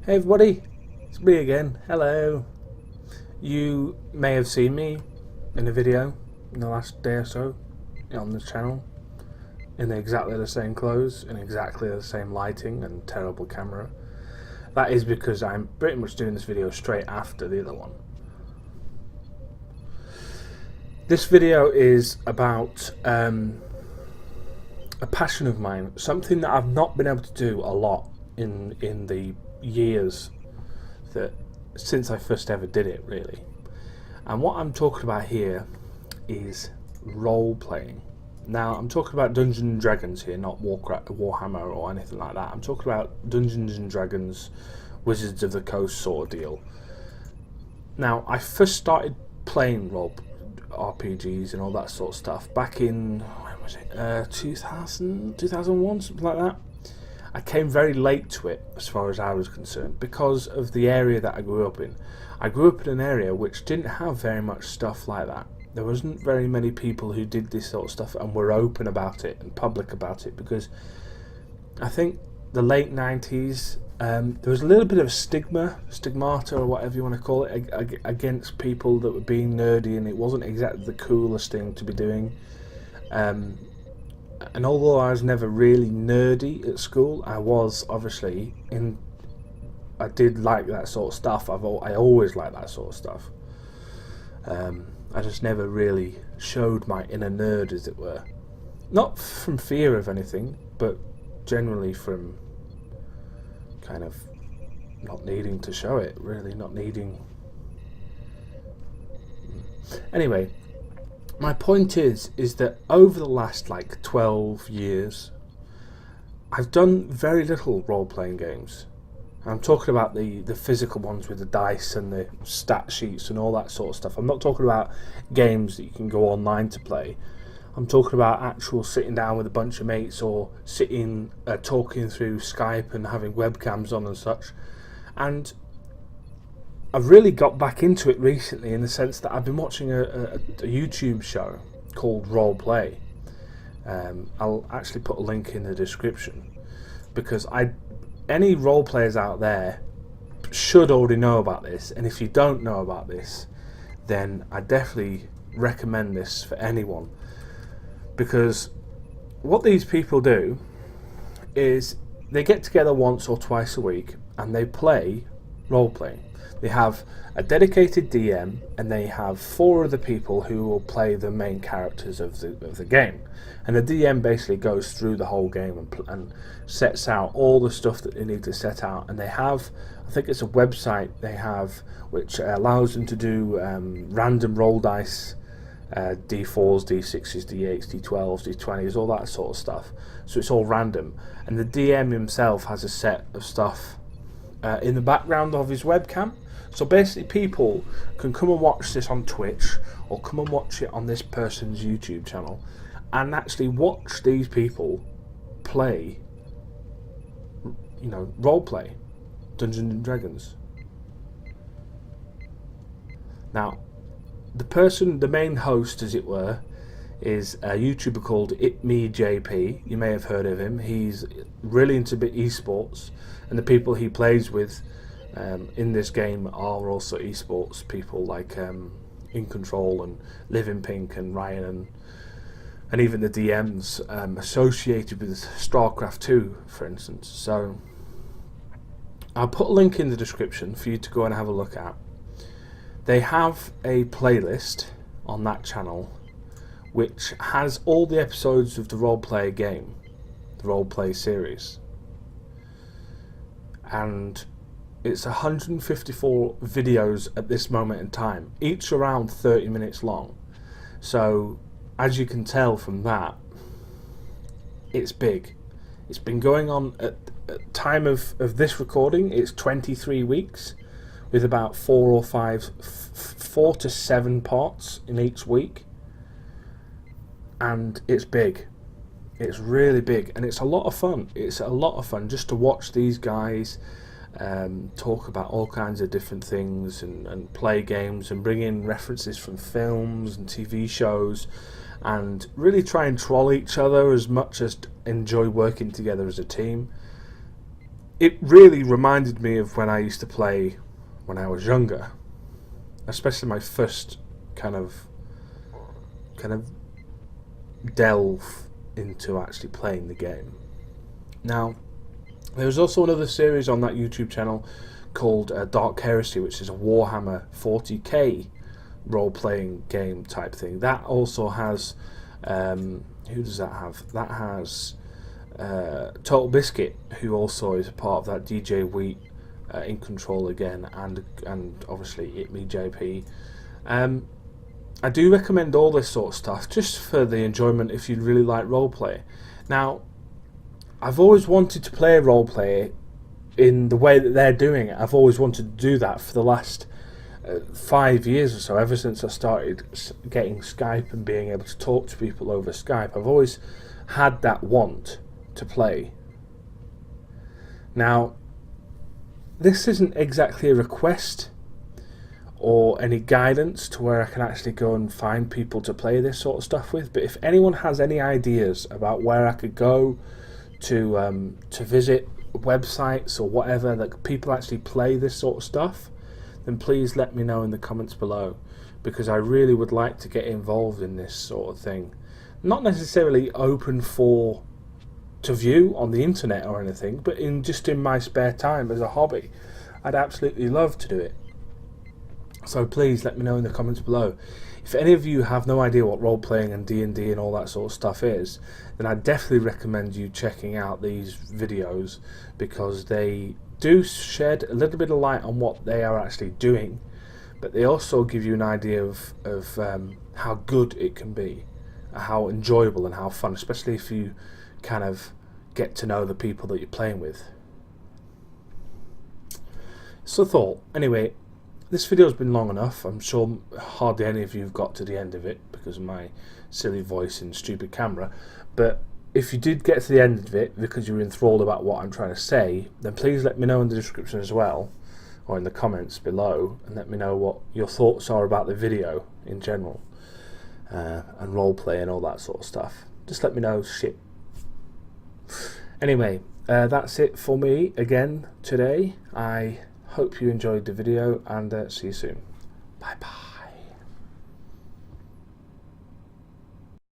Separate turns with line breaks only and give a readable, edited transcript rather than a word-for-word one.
Hey everybody, it's me again. Hello. You may have seen me in a video in the last day or so on this channel in exactly the same clothes, in exactly the same lighting and terrible camera. That is because I'm pretty much doing this video straight after the other one. This video is about a passion of mine, something that I've not been able to do a lot in the years that since I first ever did it, really. And what I'm talking about here is role playing. Now, I'm talking about Dungeons and Dragons here, not Warhammer or anything like that. I'm talking about Dungeons and Dragons, Wizards of the Coast sort of deal. Now, I first started playing role RPGs and all that sort of stuff back in, when was it, 2000, 2001, something like that. I came very late to it as far as I was concerned because of the area that I grew up in. I grew up in an area which didn't have very much stuff like that. There wasn't very many people who did this sort of stuff and were open about it and public about it, because I think the late 90s there was a little bit of a stigmata or whatever you want to call it against people that were being nerdy, and it wasn't exactly the coolest thing to be doing. And although I was never really nerdy at school, I was obviously I did like that sort of stuff. I always liked that sort of stuff. I just never really showed my inner nerd, as it were. Not from fear of anything, but generally from kind of not needing to show it, really, not needing. Anyway, my point is that over the last 12 years, I've done very little role-playing games. I'm talking about the physical ones with the dice and the stat sheets and all that sort of stuff. I'm not talking about games that you can go online to play. I'm talking about actual sitting down with a bunch of mates, or sitting talking through Skype and having webcams on and such. And I've really got back into it recently, in the sense that I've been watching a YouTube show called Roleplay. I'll actually put a link in the description, because any role players out there should already know about this, and if you don't know about this, then I definitely recommend this for anyone, because what these people do is they get together once or twice a week and they play role playing. They have a dedicated DM, and they have 4 other people who will play the main characters of the game. And the DM basically goes through the whole game and sets out all the stuff that they need to set out. And they have, I think it's a website they have, which allows them to do random roll dice, D4s, D6s, D8s, D12s, D20s, all that sort of stuff. So it's all random. And the DM himself has a set of stuff in the background of his webcam. So basically people can come and watch this on Twitch, or come and watch it on this person's YouTube channel, and actually watch these people play, role play Dungeons and Dragons. Now, the main host, as it were, is a YouTuber called JP. You may have heard of him. He's really into esports, and the people he plays with in this game are also esports people, like In Control and Living Pink and Ryan, and even the DMs associated with StarCraft 2, for instance. So I'll put a link in the description for you to go and have a look at. They have a playlist on that channel which has all the episodes of the Roleplay game, the Roleplay Series, and it's 154 videos at this moment in time, each around 30 minutes long. So as you can tell from that, it's big. It's been going on at time of this recording, it's 23 weeks, with about 4 to 7 parts in each week. And it's big. It's really big, and it's a lot of fun. It's a lot of fun just to watch these guys talk about all kinds of different things, and play games, and bring in references from films and TV shows, and really try and troll each other as much as enjoy working together as a team. it really reminded me of when I used to play when I was younger, especially my first kind of delve into actually playing the game. Now, there was also another series on that YouTube channel called Dark Heresy, which is a Warhammer 40k role-playing game type thing. That also has who does that have? That has Total Biscuit, who also is a part of that, DJ Wheat in control again, and obviously It Me JP. I do recommend all this sort of stuff just for the enjoyment if you really like roleplay. Now, I've always wanted to play roleplay in the way that they're doing it. I've always wanted to do that for the last 5 years or so, ever since I started getting Skype and being able to talk to people over Skype. I've always had that want to play. Now, this isn't exactly a request or any guidance to where I can actually go and find people to play this sort of stuff with, but if anyone has any ideas about where I could go to visit websites or whatever that people actually play this sort of stuff, then please let me know in the comments below, because I really would like to get involved in this sort of thing. Not necessarily open to view on the internet or anything, but just in my spare time as a hobby. I'd absolutely love to do it. So please let me know in the comments below. If any of you have no idea what role-playing and D&D and all that sort of stuff is, then I definitely recommend you checking out these videos, because they do shed a little bit of light on what they are actually doing, but they also give you an idea of how good it can be, how enjoyable and how fun, especially if you kind of get to know the people that you're playing with. So thought, anyway, this video's been long enough. I'm sure hardly any of you have got to the end of it because of my silly voice and stupid camera, but if you did get to the end of it because you were enthralled about what I'm trying to say, then please let me know in the description as well, or in the comments below, and let me know what your thoughts are about the video in general, and roleplay and all that sort of stuff. Just let me know shit. Anyway, that's it for me again today. I hope you enjoyed the video, and see you soon. Bye bye.